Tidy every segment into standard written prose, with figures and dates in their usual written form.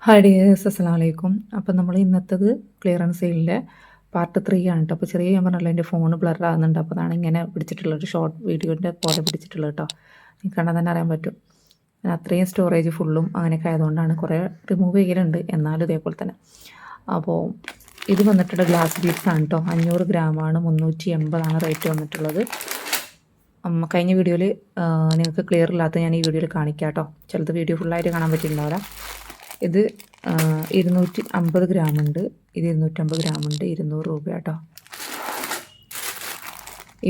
Hi dears, അസ്സലാമു അലൈക്കും. അപ്പം നമ്മൾ ഇന്നത്തത് ക്ലിയറൻസ് സെയിലിൻ്റെ പാർട്ട് 3 ആണ് കേട്ടോ. അപ്പോൾ ചെറിയ ഞാൻ പറഞ്ഞല്ലോ എൻ്റെ ഫോണ് ബ്ലർ ആകുന്നുണ്ട്. അപ്പോൾ അതാണ് ഇങ്ങനെ പിടിച്ചിട്ടുള്ളത്, ഒരു ഷോർട്ട് വീഡിയോൻ്റെ പോലെ പിടിച്ചിട്ടുള്ളത് കേട്ടോ. നിങ്ങൾക്ക് കണ്ടാൽ തന്നെ അറിയാൻ പറ്റും. അത്രയും സ്റ്റോറേജ് ഫുള്ളും അങ്ങനെയൊക്കെ ആയതുകൊണ്ടാണ്. കുറേ റിമൂവ് ചെയ്യലുണ്ട്, എന്നാലും ഇതേപോലെ തന്നെ. അപ്പോൾ ഇത് വന്നിട്ടുള്ള ഗ്ലാസ് ബീഡ്സ് ആണ് കേട്ടോ. 500 ഗ്രാമാണ്, 380 റേറ്റ് വന്നിട്ടുള്ളത്. കഴിഞ്ഞ വീഡിയോയിൽ നിങ്ങൾക്ക് ക്ലിയർ ഇല്ലാത്ത ഞാൻ ഈ വീഡിയോയിൽ കാണിക്കാം കേട്ടോ. ചിലത് വീഡിയോ ഫുള്ളായിട്ട് കാണാൻ പറ്റിയിട്ടുണ്ടാവില്ല. ഇത് 250 ഗ്രാമുണ്ട്, ഇത് 250 ഗ്രാമുണ്ട്, 200 രൂപ കേട്ടോ.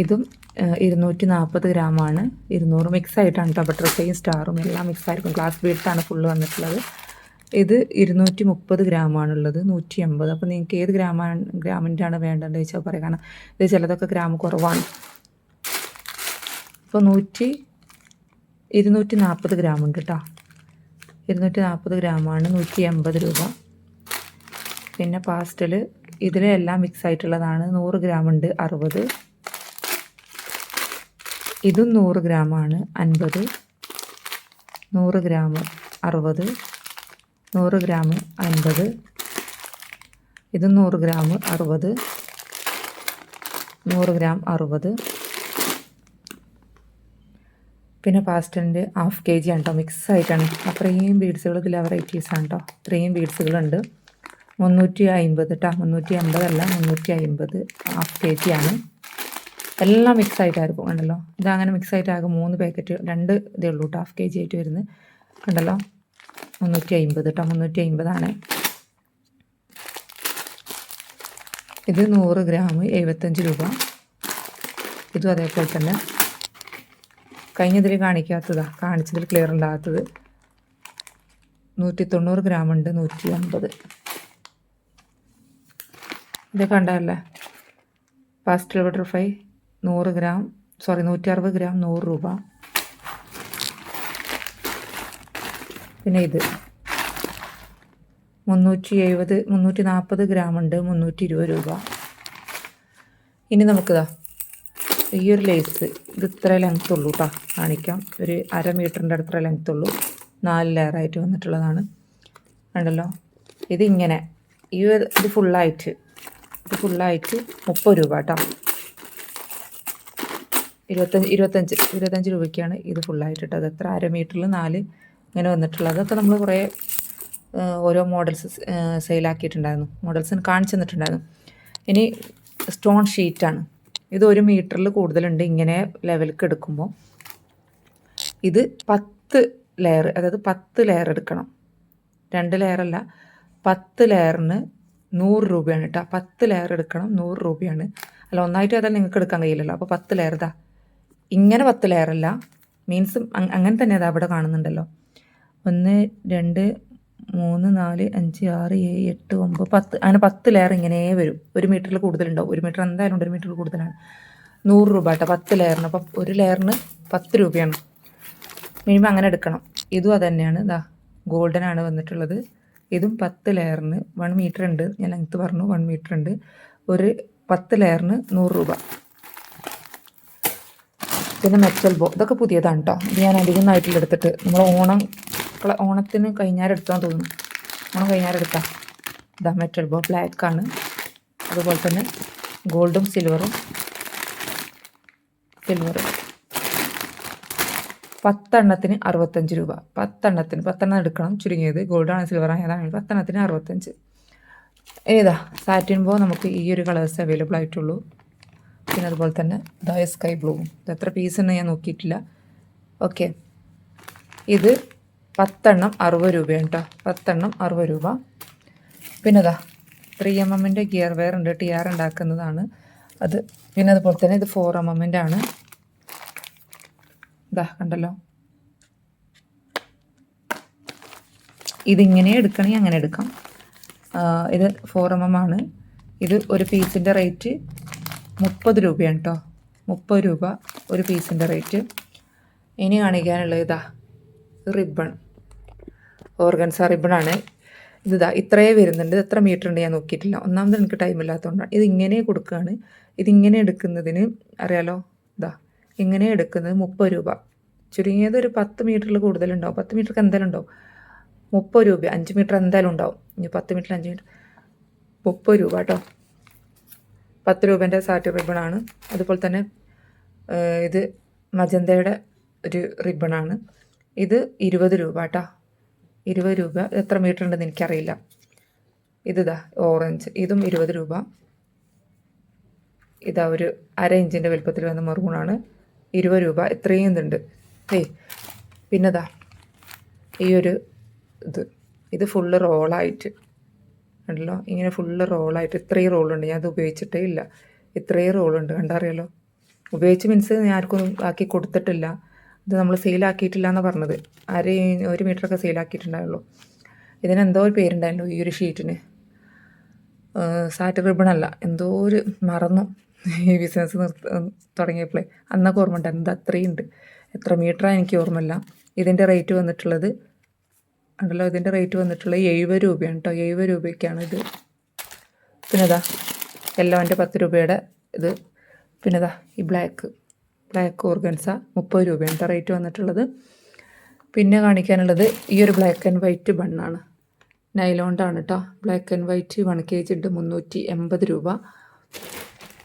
ഇതും 240 ഗ്രാമാണ്, 200 മിക്സ് ആയിട്ടാണ് കേട്ടോ. ബട്ടർഫ്ലൈയും സ്റ്റാറും എല്ലാം മിക്സ് ആയിരിക്കും. ഗ്ലാസ് ബീഡ്സാണ് ഫുള്ള് വന്നിട്ടുള്ളത്. ഇത് 230 ഗ്രാമാണുള്ളത്, 180. അപ്പോൾ നിങ്ങൾക്ക് ഏത് ഗ്രാമിൻ്റെ ആണ് വേണ്ടതെന്ന് വെച്ചാൽ പറയാം. കാരണം ഇത് ചിലതൊക്കെ ഗ്രാം കുറവാണ്. ഇപ്പോൾ 240 ഗ്രാമുണ്ട് കേട്ടോ. 240 ഗ്രാമാണ്, 180 രൂപ. പിന്നെ പാസ്റ്റൽ ഇതിലെല്ലാം മിക്സ് ആയിട്ടുള്ളതാണ്. 100 ഗ്രാമുണ്ട്, 60. ഇതും 100 ഗ്രാമാണ്, 50. 100 ഗ്രാം 60, 100 ഗ്രാം 50. ഇതും 100 ഗ്രാം 60, 100 ഗ്രാം 60. പിന്നെ പാസ്റ്റലിൻ്റെ 1/2 kg ആണ് കേട്ടോ. മിക്സ് ആയിട്ടാണ്. അത്രയും ബീഡ്സുകൾ ഇതിലെ വെറൈറ്റീസാണ് കേട്ടോ. ഇത്രയും ബീഡ്സുകളുണ്ട്. 350 കേട്ടോ. 380 അല്ല, 350. 1/2 kg ആണ്. എല്ലാം മിക്സ് ആയിട്ടായിരിക്കും. കണ്ടല്ലോ, ഇതങ്ങനെ മിക്സ് ആയിട്ടാകും. 3 പാക്കറ്റ്, 2 ഇതേ ഉള്ളൂ കേട്ടോ. 1/2 kg ആയിട്ട് വരുന്നത്. കണ്ടല്ലോ, 350 കേട്ടോ. 350 ഇത് 100 ഗ്രാം 75 രൂപ. ഇതും അതേപോലെ തന്നെ. കഴിഞ്ഞതിൽ കാണിച്ചതിൽ ക്ലിയർ ഉണ്ടാകാത്തത് 190 ഗ്രാമുണ്ട്, 150. ഇത് കണ്ടല്ലേ, പാസ്റ്റൽ ബട്ടർഫ്ലൈ 160 ഗ്രാം 100 രൂപ. പിന്നെ ഇത് 340 ഗ്രാമുണ്ട്, 320 രൂപ. ഇനി നമുക്കിതാ ഈ ഒരു ലേസ്, ഇത് ഇത്ര ലെങ്ത്ത് ഉള്ളൂ കേട്ടോ. കാണിക്കാം. ഒരു 1/2 മീറ്ററിൻ്റെ അടുത്ത ലെങ്ത്ത് ഉള്ളൂ. 4 ലെയറായിട്ട് വന്നിട്ടുള്ളതാണ്. കണ്ടല്ലോ, ഇതിങ്ങനെ ഇത് ഫുള്ളായിട്ട് 30 രൂപ കേട്ടോ. 25 രൂപയ്ക്കാണ് ഇത് ഫുള്ളായിട്ട് കേട്ടോ. അത് എത്ര 1/2 മീറ്ററിൽ 4 ഇങ്ങനെ വന്നിട്ടുള്ളത്. അതൊക്കെ നമ്മൾ കുറേ ഓരോ മോഡൽസ് സെയിലാക്കിയിട്ടുണ്ടായിരുന്നു. മോഡൽസിന് കാണിച്ചു തന്നിട്ടുണ്ടായിരുന്നു. ഇനി സ്റ്റോൺ ഷീറ്റാണ്. ഇത് 1 മീറ്ററിൽ കൂടുതലുണ്ട്. ഇങ്ങനെ ലെവലിലേക്ക് എടുക്കുമ്പോൾ ഇത് 10 ലെയർ, അതായത് 10 ലെയർ എടുക്കണം. 2 ലെയറല്ല, 10 ലെയറിന് 100 രൂപയാണ് കേട്ടോ. 10 ലെയർ എടുക്കണം, 100 രൂപയാണ്. അല്ല, ഒന്നായിട്ട് അതെല്ലാം നിങ്ങൾക്ക് എടുക്കാൻ കഴിയില്ലല്ലോ. അപ്പോൾ 10 ലെയർ ഇതാ ഇങ്ങനെ 10 ലെയറല്ല, മീൻസ് അങ്ങനെ തന്നെ അതാ അവിടെ കാണുന്നുണ്ടല്ലോ. 1 2 3 4 5 6 7 8 9 10, അങ്ങനെ 10 ലെയർ ഇങ്ങനെ വരും. 1 മീറ്ററിൽ കൂടുതലുണ്ടാവും. 1 മീറ്റർ എന്തായാലും 1 മീറ്ററിൽ കൂടുതലാണ്. 100 രൂപ കേട്ടോ 10 ലെയറിന്. അപ്പം 1 ലെയറിന് 10 രൂപയാണ് മിനിമം. അങ്ങനെ എടുക്കണം. ഇതും അത് തന്നെയാണ്. ഇതാ ഗോൾഡൻ ആണ് വന്നിട്ടുള്ളത്. ഇതും 10 ലെയറിന് 1 മീറ്റർ ഉണ്ട്. ഞാൻ ലെങ്ത്ത് പറഞ്ഞു, 1 മീറ്റർ ഉണ്ട്. ഒരു 10 ലെയറിന് 100 രൂപ. പിന്നെ മെറ്റൽ ബോ, ഇതൊക്കെ പുതിയതാണ് കേട്ടോ. ഇത് ഞാൻ അധികം ആയിട്ടില്ല എടുത്തിട്ട്. നമ്മൾ ഓണത്തിന് കഴിഞ്ഞാരെടുത്താന്ന് തോന്നുന്നു. ഓണം കഴിഞ്ഞാരെടുത്താൽ ഇതാ മെറ്റൽ ബോ ബ്ലാക്കാണ്. അതുപോലെ തന്നെ ഗോൾഡും സിൽവറും 10 എണ്ണത്തിന് 65 രൂപ. 10 എണ്ണം എടുക്കണം, ചുരുങ്ങിയത്. ഗോൾഡാണ് സിൽവറാണ് ഏതാണ്, 10 എണ്ണത്തിന് 65. ഏതാ സാറ്റിൻ ബോ നമുക്ക് ഈ ഒരു കളേഴ്സ് അവൈലബിൾ ആയിട്ടുള്ളൂ. പിന്നെ അതുപോലെ തന്നെ ഇതാ സ്കൈ ബ്ലൂവും. ഇത് എത്ര പീസ് എന്ന് ഞാൻ നോക്കിയിട്ടില്ല. ഓക്കെ, ഇത് 10 എണ്ണം 60 രൂപയാണ് കേട്ടോ. 10 എണ്ണം 60 രൂപ. പിന്നെ ഇതാ 3mm ഗിയർ വെയർ ഉണ്ട്, TR ഉണ്ടാക്കുന്നതാണ് അത്. പിന്നെ അതുപോലെ തന്നെ ഇത് 4mm ആണ്. ഇതാ കണ്ടല്ലോ, ഇതിങ്ങനെ എടുക്കണമെങ്കിൽ അങ്ങനെ എടുക്കാം. ഇത് 4mm ആണ്. ഇത് ഒരു പീസിൻ്റെ റേറ്റ് 30 രൂപയാണ് കേട്ടോ. 30 രൂപ ഒരു പീസിൻ്റെ റേറ്റ്. ഇനി കാണിക്കാനുള്ളത് ഇതാ റിബൺ, ഓർഗൻസ റിബണാണ്. ഇതാ ഇത്രയേ വരുന്നുണ്ട്. എത്ര മീറ്റർ ഉണ്ട് ഞാൻ നോക്കിയിട്ടില്ല. ഒന്നാമത് എനിക്ക് ടൈമില്ലാത്തതുകൊണ്ടാണ്. ഇതിങ്ങനെ കൊടുക്കുകയാണ്. ഇതിങ്ങനെ എടുക്കുന്നതിന് അറിയാലോ, ഇതാ ഇങ്ങനെ എടുക്കുന്നത് 30 രൂപ. ചുരുങ്ങിയത് ഒരു 10 മീറ്ററിൽ കൂടുതലുണ്ടാവും. 10 മീറ്റർക്ക് എന്തായാലും ഉണ്ടാവും. 30 രൂപ. 5 മീറ്റർ എന്തായാലും ഉണ്ടാവും. ഇനി 10 മീറ്റർ 5 മീറ്റർ 30 രൂപ കേട്ടോ. 10 രൂപേൻ്റെ സാറ്റ് റിബണാണ്. അതുപോലെ തന്നെ ഇത് മജന്തയുടെ ഒരു റിബണാണ്. ഇത് 20 രൂപ കേട്ടോ. 20 രൂപ. എത്ര മീറ്റർ ഉണ്ടെന്ന് എനിക്കറിയില്ല. ഇതാ ഓറഞ്ച്, ഇതും 20 രൂപ. ഇതാ ഒരു 1/2 ഇഞ്ചിൻ്റെ വലുപ്പത്തിൽ വന്ന മെറൂണാണ്, 20 രൂപ. ഇത്രയും ഇതുണ്ട്. പിന്നെതാ ഈ ഒരു ഇത് ഫുള്ള് റോളായിട്ട് ഉണ്ടല്ലോ, ഇങ്ങനെ ഫുള്ള് റോളായിട്ട് ഇത്രയും റോളുണ്ട്. ഞാനത് ഉപയോഗിച്ചിട്ടേ ഇല്ല. ഇത്രയും റോളുണ്ട്, കണ്ടറിയാലോ. ഉപയോഗിച്ച് മീൻസ് ഞാൻ ആർക്കൊന്നും ആക്കി കൊടുത്തിട്ടില്ല. ഇത് നമ്മൾ സെയിലാക്കിയിട്ടില്ല എന്നാണ് പറഞ്ഞത്. 1 മീറ്ററൊക്കെ സെയിലാക്കിയിട്ടുണ്ടായുള്ളൂ. ഇതിനെന്തോ ഒരു പേരുണ്ടായിരുന്നു ഈ ഒരു ഷീറ്റിന്. സാറ്റ് റിബണല്ല, എന്തോ ഒരു മറന്നു. ഈ ബിസിനസ് തുടങ്ങിയപ്പോഴേ അന്നൊക്കെ ഓർമ്മ ഉണ്ട്. എന്താ അത്രയും ഉണ്ട്. എത്ര മീറ്ററാണ് എനിക്ക് ഓർമ്മയില്ല. ഇതിൻ്റെ റേറ്റ് വന്നിട്ടുള്ളത് ഉണ്ടല്ലോ, ഇതിൻ്റെ റേറ്റ് വന്നിട്ടുള്ളത് 70 രൂപയാണ് കേട്ടോ. 70 രൂപയ്ക്കാണ് ഇത്. പിന്നെ ഇതാ യെല്ലോൻ്റെ 10 രൂപയുടെ ഇത്. പിന്നെ ഇതാ ഈ ബ്ലാക്ക് ഓർഗൻസ 30 രൂപയാണ് കേട്ടോ റേറ്റ് വന്നിട്ടുള്ളത്. പിന്നെ കാണിക്കാനുള്ളത് ഈ ഒരു ബ്ലാക്ക് ആൻഡ് വൈറ്റ് ബണ്ണാണ്. നൈലോണ്ടാണ് കേട്ടോ. ബ്ലാക്ക് ആൻഡ് വൈറ്റ് 1 kg ഉണ്ട്, 380 രൂപ.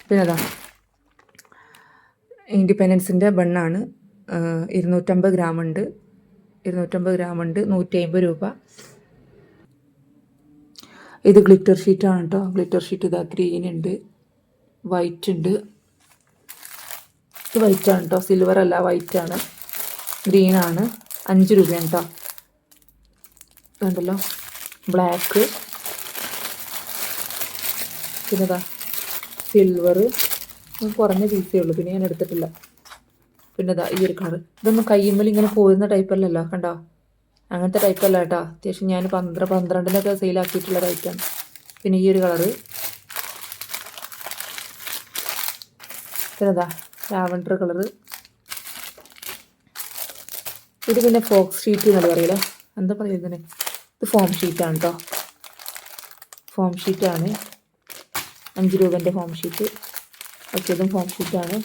പിന്നെ അതാ ഇൻഡിപെൻഡൻസിൻ്റെ ബണ്ണാണ്. 250 ഗ്രാം ഉണ്ട്, 150 രൂപ. ഇത് ഗ്ലിറ്റർ ഷീറ്റാണ് കേട്ടോ. ഗ്ലിറ്റർ ഷീറ്റ് ഇതാ ഗ്രീൻ ഉണ്ട്, വൈറ്റ് ഉണ്ട്. ഇത് വൈറ്റാണ് കേട്ടോ, സിൽവർ അല്ല, വൈറ്റാണ്. ഗ്രീനാണ്, 5 രൂപയാണ് കേട്ടോ. കണ്ടല്ലോ, ബ്ലാക്ക്. പിന്നെ ഇതാ സിൽവർ, കുറഞ്ഞ പീസേ ഉള്ളൂ, പിന്നെ ഞാൻ എടുത്തിട്ടില്ല. പിന്നെ ഇതാ ഈ ഒരു കളർ. ഇതൊന്നും കയ്യുമ്മൽ ഇങ്ങനെ പോരുന്ന ടൈപ്പല്ലല്ലോ, കണ്ടോ. അങ്ങനത്തെ ടൈപ്പല്ല കേട്ടോ. അത്യാവശ്യം ഞാൻ 12-12-നൊക്കെ സെയിലാക്കിയിട്ടുള്ള ടൈപ്പാണ്. പിന്നെ ഈ ഒരു കളറ്. പിന്നെ ഇതാ ലാവൻഡർ കളറ്. ഇത് പിന്നെ ഫോക്സ് ഷീറ്റ് എന്നല്ല പറയില്ലേ, എന്താ പറയുന്നത്. ഇത് ഫോം ഷീറ്റാണ് കേട്ടോ. ഫോം ഷീറ്റാണ്, 5 രൂപേൻ്റെ ഫോം ഷീറ്റ്. ഓക്കെ, ഇതും ഫോം ഷീറ്റാണ്.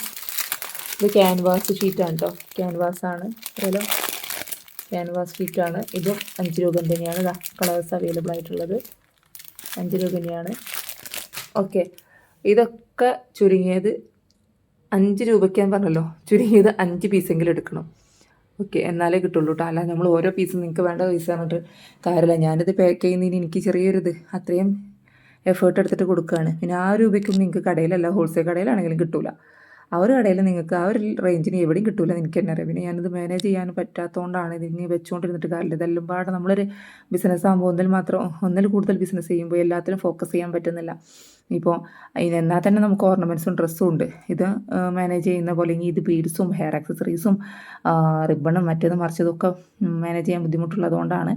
ഇത് ക്യാൻവാസ് ഷീറ്റാണ് കേട്ടോ. ക്യാൻവാസാണ്, അറിയാലോ, ക്യാൻവാസ് ഷീറ്റാണ്. ഇതും 5 രൂപ തന്നെയാണ്. ഇതാ കളേഴ്സ് അവൈലബിൾ ആയിട്ടുള്ളത് 5 രൂപ തന്നെയാണ്. ഓക്കെ, ഇതൊക്കെ ചുരുങ്ങിയത് 5 രൂപയ്ക്കാൻ പറഞ്ഞല്ലോ, ചുരുങ്ങിയത് 5 പീസെങ്കിലും എടുക്കണം. ഓക്കെ, എന്നാലേ കിട്ടുള്ളൂ കേട്ടോ. അല്ല നമ്മൾ ഓരോ പീസും നിങ്ങൾക്ക് വേണ്ട പൈസ പറഞ്ഞിട്ട് കാര്യമില്ല. ഞാനിത് പാക്ക് ചെയ്യുന്നതിന് എനിക്ക് ചെറിയൊരിത് അത്രയും എഫേർട്ട് എടുത്തിട്ട് കൊടുക്കുകയാണ്. പിന്നെ ആ രൂപയ്ക്കൊന്നും നിങ്ങൾക്ക് കടയിലല്ല, ഹോൾസെയിൽ കടയിലാണെങ്കിലും കിട്ടില്ല. ആ ഒരു കടയിൽ നിങ്ങൾക്ക് ആ ഒരു റേഞ്ചിന് എവിടെയും കിട്ടില്ല എന്ന് എനിക്ക് തന്നെ അറിയാം. പിന്നെ ഞാനിത് മാനേജ് ചെയ്യാൻ പറ്റാത്തതുകൊണ്ടാണ് ഇതിങ്ങനെ വെച്ചുകൊണ്ടിരുന്നിട്ട് കാര്യമില്ല. ഇതെല്ലാം പാടെ നമ്മളൊരു ബിസിനസ് ആകുമ്പോൾ ഒന്നിൽ കൂടുതൽ ബിസിനസ് ചെയ്യുമ്പോൾ എല്ലാത്തിലും ഫോക്കസ് ചെയ്യാൻ പറ്റുന്നില്ല. ഇപ്പോൾ എന്നാൽ തന്നെ നമുക്ക് ഓർണമെൻറ്റ്സും ഡ്രസ്സും ഉണ്ട്. ഇത് മാനേജ് ചെയ്യുന്ന പോലെ ഇത് ബീഡ്സും ഹെയർ ആക്സസറീസും റിബണും മറ്റേതും മറിച്ചതും ഒക്കെ മാനേജ് ചെയ്യാൻ ബുദ്ധിമുട്ടുള്ളതുകൊണ്ടാണ്.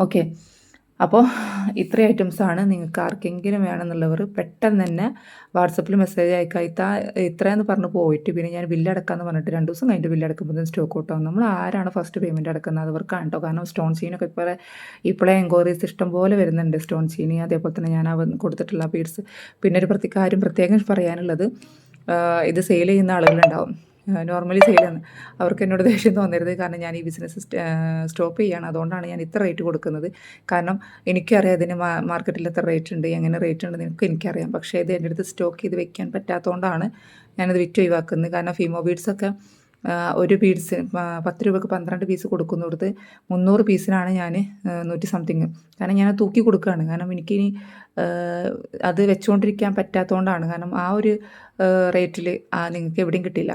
ഓക്കെ, അപ്പോൾ ഇത്രയും ഐറ്റംസാണ്. നിങ്ങൾക്ക് ആർക്കെങ്കിലും വേണമെന്നുള്ളവർ പെട്ടെന്ന് തന്നെ വാട്സപ്പിൽ മെസ്സേജ് അയക്കാം. ഇത്രയെന്ന് പറഞ്ഞ് പോയിട്ട് പിന്നെ ഞാൻ ബില്ലടക്കാമെന്ന് പറഞ്ഞിട്ട് 2 ദിവസം കഴിഞ്ഞിട്ട് ബില്ലടക്കുമ്പോൾ സ്റ്റോക്ക് ഔട്ട് ആവും. നമ്മൾ ആരാണ് ഫസ്റ്റ് പേയ്മെൻറ്റ് അടക്കുന്നത് അവർക്കാണ് കേട്ടോ. കാരണം സ്റ്റോൺ ചീനൊക്കെ ഇപ്പോഴേ എൻക്വയറീസ് ഇഷ്ടം പോലെ വരുന്നുണ്ട്. സ്റ്റോൺ ചീനി, അതേപോലെ തന്നെ ഞാൻ കൊടുത്തിട്ടുള്ള ബീഡ്സ്. പിന്നെ ഒരു പ്രത്യേകം പറയാനുള്ളത്, ഇത് സെയിൽ ചെയ്യുന്ന ആളുകളുണ്ടാവും, നോർമലി സെയിൽ ചെയ്യുന്നത്. അവർക്ക് എന്നോട് ദേഷ്യം തോന്നരുത്. കാരണം ഞാൻ ഈ ബിസിനസ് സ്റ്റോപ്പ് ചെയ്യുകയാണ്. അതുകൊണ്ടാണ് ഞാൻ ഇത്ര റേറ്റ് കൊടുക്കുന്നത്. കാരണം എനിക്കറിയാം ഇതിന് മാർക്കറ്റിൽ എത്ര റേറ്റ് ഉണ്ട്, എങ്ങനെ റേറ്റ് ഉണ്ട് എനിക്കറിയാം. പക്ഷേ ഇത് എൻ്റെ അടുത്ത് സ്റ്റോക്ക് ചെയ്ത് വെക്കാൻ പറ്റാത്തതുകൊണ്ടാണ് ഞാനത് വിറ്റ് ഒഴിവാക്കുന്നത്. കാരണം ഫീമോ ബീഡ്സൊക്കെ ഒരു ബീഡ്സ് 10 രൂപയ്ക്ക് 12 പീസ് കൊടുക്കുന്നിടത്ത് 300 പീസിനാണ് ഞാൻ 100 സംതിങ്. കാരണം ഞാൻ തൂക്കി കൊടുക്കുകയാണ്. കാരണം എനിക്കിനി അത് വെച്ചുകൊണ്ടിരിക്കാൻ പറ്റാത്തതുകൊണ്ടാണ്. കാരണം ആ ഒരു റേറ്റിൽ നിങ്ങൾക്ക് എവിടെയും കിട്ടില്ല.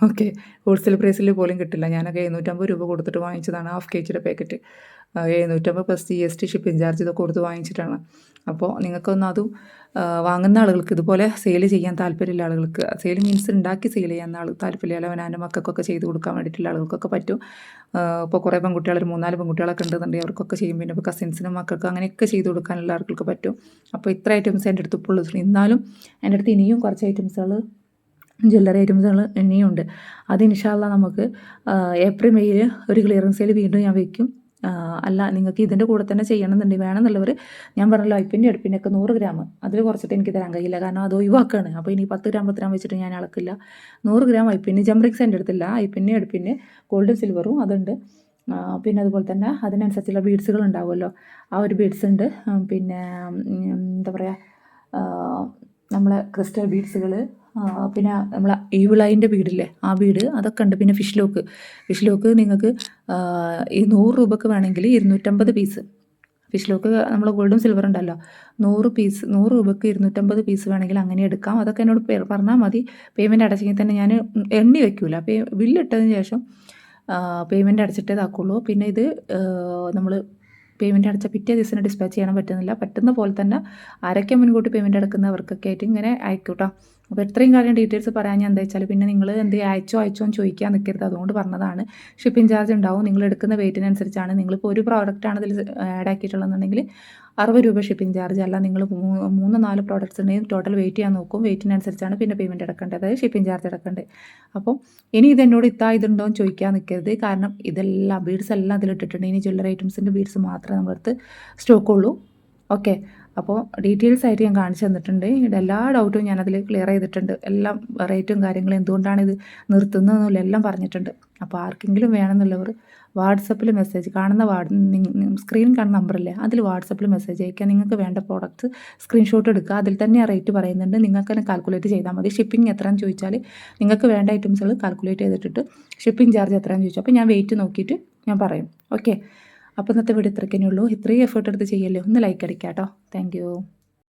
ഓക്കെ, ഹോൾസെയിൽ പ്രൈസിൽ പോലും കിട്ടില്ല. ഞാനൊക്കെ 750 രൂപ കൊടുത്തിട്ട് വാങ്ങിച്ചതാണ് half kg packet. 750 plus GST shipping charge ഇതൊക്കെ കൊടുത്ത് വാങ്ങിച്ചിട്ടാണ്. അപ്പോൾ നിങ്ങൾക്കൊന്നും അതും വാങ്ങുന്ന ആളുകൾക്ക്, ഇതുപോലെ സെയിൽ ചെയ്യാൻ താല്പര്യമുള്ള ആളുകൾക്ക്, സെയിൽ മീൻസ് ഉണ്ടാക്കി സെയിൽ ചെയ്യാൻ താല്പര്യമില്ല, അവനാൻ്റെ മക്കൾക്കൊക്കെ ചെയ്ത് കൊടുക്കാൻ വേണ്ടിയിട്ടുള്ള ആളുകൾക്കൊക്കെ പറ്റും. ഇപ്പോൾ കുറേ പെൺകുട്ടികൾ, 3-4 പെൺകുട്ടികളൊക്കെ ഉണ്ടെന്നുണ്ടെങ്കിൽ അവർക്കൊക്കെ ചെയ്യും. പിന്നെ ഇപ്പോൾ കസിൻസിനും മക്കൾക്ക് അങ്ങനെയൊക്കെ ചെയ്ത് കൊടുക്കാനുള്ള ആളുകൾക്ക് പറ്റും. അപ്പോൾ ഇത്ര ഐറ്റംസ് എൻ്റെ അടുത്ത് ഇപ്പോൾ ഉള്ളത്. എന്നാലും എൻ്റെ അടുത്ത് ഇനിയും കുറച്ച് ഐറ്റംസുകൾ, ജ്വല്ലറി ഐറ്റംസുകൾ ഇനിയും ഉണ്ട്. അത് ഇൻഷാ അല്ലാ നമുക്ക് ഏപ്രിൽ മെയ്യിൽ ഒരു ക്ലിയറൻസ് സെയിൽ വീണ്ടും ഞാൻ വയ്ക്കും. അല്ല നിങ്ങൾക്ക് ഇതിൻ്റെ കൂടെ തന്നെ ചെയ്യണമെന്നുണ്ടെങ്കിൽ വേണമെന്നുള്ളവർ, ഞാൻ പറഞ്ഞല്ലോ ഐപ്പിൻ്റെ അടുപ്പിൻ്റെയൊക്കെ 100 ഗ്രാം അതിൽ കുറച്ചിട്ട് എനിക്ക് തരാൻ കഴിയില്ല. കാരണം അത് ഒഴിവാക്കുകയാണ്. അപ്പോൾ ഇനി 10 ഗ്രാം 10 ഗ്രാം വെച്ചിട്ട് ഞാൻ അളക്കില്ല. 100 ഗ്രാം ഐപ്പിന് ജംറിക്സ് എൻ്റെ അടുത്തില്ല. ഐപ്പിൻ്റെ അടുപ്പിന് ഗോൾഡും സിൽവറും അതുണ്ട്. പിന്നെ അതുപോലെ തന്നെ അതിനനുസരിച്ചുള്ള ബീഡ്സുകൾ ഉണ്ടാവുമല്ലോ, ആ ഒരു ബീഡ്സ് ഉണ്ട്. പിന്നെ എന്താ പറയുക, നമ്മളെ ക്രിസ്റ്റൽ ബീഡ്സുകൾ, പിന്നെ നമ്മളെ ഈവിളൈൻ്റെ ബീഡില്ലേ ആ ബീഡ്, അതൊക്കെ ഉണ്ട്. പിന്നെ ഫിഷ് ലോക്ക് നിങ്ങൾക്ക് ഈ 100 രൂപക്ക് വേണമെങ്കിൽ 250 പീസ് ഫിഷ് ലോക്ക്, നമ്മൾ ഗോൾഡും സിൽവർ ഉണ്ടല്ലോ, 100 രൂപക്ക് 250 പീസ് വേണമെങ്കിൽ അങ്ങനെ എടുക്കാം. അതൊക്കെ എന്നോട് പറഞ്ഞാൽ മതി. പേയ്മെൻറ്റ് അടച്ചെങ്കിൽ തന്നെ ഞാൻ എണ്ണി വെക്കില്ല. ബില്ലിട്ടതിന് ശേഷം പേയ്മെൻറ്റ് അടച്ചിട്ടേ ഇതാക്കുള്ളൂ. പിന്നെ ഇത് നമ്മൾ പേയ്മെൻറ്റ് അടച്ച പിറ്റേ ദിവസം ഡിസ്പാച്ച് ചെയ്യാൻ പറ്റുന്ന പോലെ തന്നെ ആരൊക്കെ മുൻകൂട്ടി പേയ്മെൻറ്റ് അടക്കുന്നവർക്കൊക്കെ ആയിട്ട് ഇങ്ങനെ അയക്കും കേട്ടോ. അപ്പോൾ ഇത്രയും കാര്യം ഡീറ്റെയിൽസ് പറയാൻ ഞാൻ എന്താ വെച്ചാൽ പിന്നെ നിങ്ങൾ എന്ത് അയച്ചോ എന്ന് ചോദിക്കാൻ നിൽക്കരുത്. അതുകൊണ്ട് പറഞ്ഞതാണ്. ഷിപ്പിംഗ് ചാർജ് ഉണ്ടാവും. നിങ്ങൾ എടുക്കുന്ന വെയിറ്റിനനുസരിച്ചാണ്. നിങ്ങളിപ്പോൾ ഒരു പ്രോഡക്റ്റാണ് ഇതിൽ ആഡ് ആക്കിയിട്ടുള്ളതെന്നുണ്ടെങ്കിൽ 60 രൂപ ഷിപ്പിംഗ് ചാർജ്. അല്ല നിങ്ങൾ 3-4 പ്രോഡക്റ്റ്സ് ഉണ്ടെങ്കിൽ ടോട്ടൽ വെയിറ്റ് ചെയ്യാൻ നോക്കും. വെയിറ്റിനനുസരിച്ചാണ് പിന്നെ പേയ്മെൻറ്റ് അടക്കേണ്ടത്, അതായത് ഷിപ്പിംഗ് ചാർജ് അടക്കേണ്ടത്. അപ്പോൾ ഇനി ഇതെന്നോട് ഇതുണ്ടോ എന്ന് ചോദിക്കാൻ നിൽക്കരുത്. കാരണം ഇതെല്ലാം ബീഡ്സ് എല്ലാം ഇതിലിട്ടിട്ടുണ്ട്. ഇനി ജ്വല്ലറി ഐറ്റംസിൻ്റെ ബീഡ്സ് മാത്രമേ നമ്മളടുത്ത് സ്റ്റോക്കുള്ളൂ. ഓക്കെ, അപ്പോൾ ഡീറ്റെയിൽസ് ആയിട്ട് ഞാൻ കാണിച്ചു തന്നിട്ടുണ്ട്. എല്ലാ ഡൗട്ടും ഞാനതിൽ ക്ലിയർ ചെയ്തിട്ടുണ്ട്. എല്ലാം റേറ്റും കാര്യങ്ങളും എന്തുകൊണ്ടാണ് ഇത് നിർത്തുന്നതെന്നില്ല എല്ലാം പറഞ്ഞിട്ടുണ്ട്. അപ്പോൾ ആർക്കെങ്കിലും വേണമെന്നുള്ളവർ വാട്സപ്പിൽ മെസ്സേജ് കാണുന്ന സ്ക്രീനിൽ കാണുന്ന നമ്പറില്ലേ, അതിൽ വാട്സപ്പിൽ മെസ്സേജ് അയക്കുക. നിങ്ങൾക്ക് വേണ്ട പ്രോഡക്റ്റ്സ് സ്ക്രീൻഷോട്ട് എടുക്കുക. അതിൽ തന്നെ ആ റേറ്റ് പറയുന്നുണ്ട്. നിങ്ങൾക്ക് തന്നെ കാൽക്കുലേറ്റ് ചെയ്താൽ മതി. ഷിപ്പിംഗ് എത്രയാണെന്ന് ചോദിച്ചാൽ നിങ്ങൾക്ക് വേണ്ട ഐറ്റംസുകൾ കാൽക്കുലേറ്റ് ചെയ്തിട്ട് ഷിപ്പിംഗ് ചാർജ് എത്രയാണെന്ന് ചോദിച്ചു. അപ്പോൾ ഞാൻ വെയിറ്റ് നോക്കിയിട്ട് ഞാൻ പറയും. ഓക്കെ, അപ്പോൾ ഇന്നത്തെ വീഡിയോ ഇത്രയ്ക്കേ ഉള്ളൂ. ഇത്രയും എഫേർട്ട് എടുത്ത് ചെയ്യല്ലേ, ഒന്ന് ലൈക്ക് അടിക്കാം കേട്ടോ. Thank you.